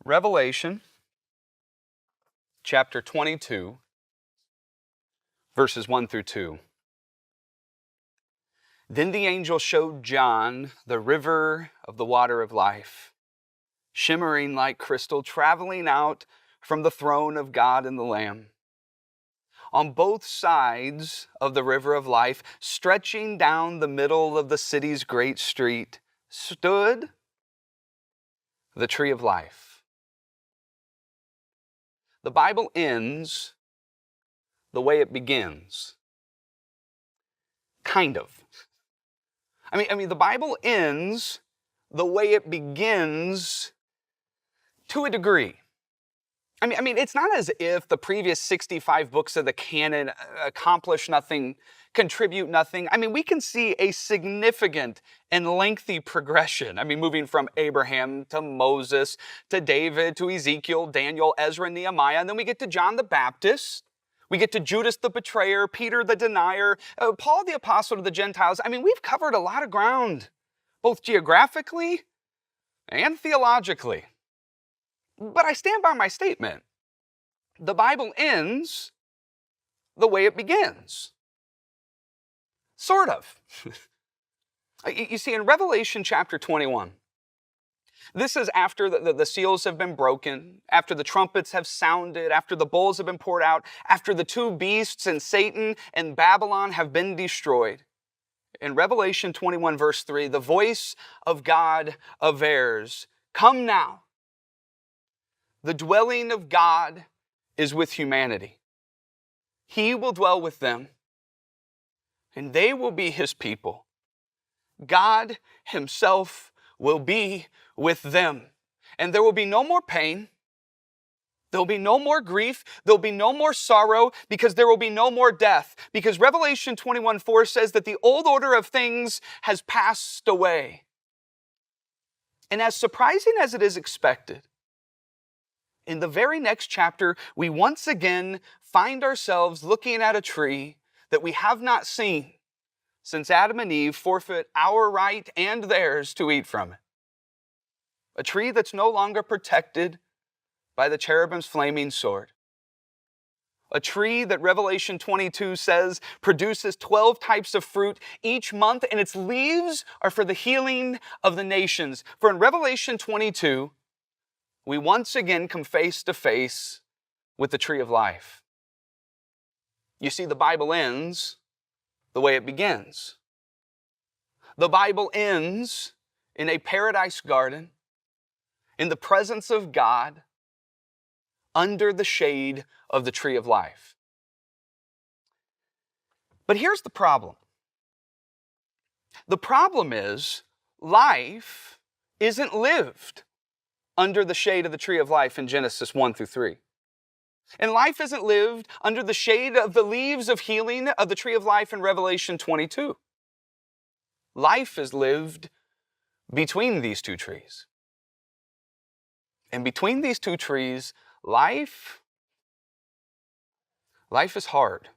Revelation chapter 22, verses 1 through 2. Then the angel showed John the river of the water of life, shimmering like crystal, traveling out from the throne of God and the Lamb. On both sides of the river of life, stretching down the middle of the city's great street, stood the tree of life. The Bible ends the way it begins. Kind of. I mean, the Bible ends the way it begins to a degree. I mean, it's not as if the previous 65 books of the canon accomplish nothing, contribute nothing. I mean, we can see a significant and lengthy progression. I mean, moving from Abraham to Moses to David to Ezekiel, Daniel, Ezra, Nehemiah, and then we get to John the Baptist. We get to Judas the betrayer, Peter the denier, Paul the apostle to the Gentiles. I mean, we've covered a lot of ground, both geographically and theologically. But I stand by my statement. The Bible ends the way it begins. Sort of. You see, in Revelation chapter 21, this is after the seals have been broken, after the trumpets have sounded, after the bowls have been poured out, after the two beasts and Satan and Babylon have been destroyed. In Revelation 21 verse 3, the voice of God avers, "Come now. The dwelling of God is with humanity. He will dwell with them, and they will be His people. God Himself will be with them, and there will be no more pain. There will be no more grief. There will be no more sorrow, because there will be no more death. Because Revelation 21:4 says that the old order of things has passed away." And as surprising as it is expected, in the very next chapter, we once again find ourselves looking at a tree that we have not seen since Adam and Eve forfeit our right and theirs to eat from it. A tree that's no longer protected by the cherubim's flaming sword. A tree that Revelation 22 says produces 12 types of fruit each month, and its leaves are for the healing of the nations. For in Revelation 22, we once again come face to face with the tree of life. You see, the Bible ends the way it begins. The Bible ends in a paradise garden, in the presence of God, under the shade of the tree of life. But here's the problem. The problem is, life isn't lived under the shade of the tree of life in Genesis 1 through 3. And life isn't lived under the shade of the leaves of healing of the tree of life in Revelation 22. Life is lived between these two trees. And between these two trees, life is hard.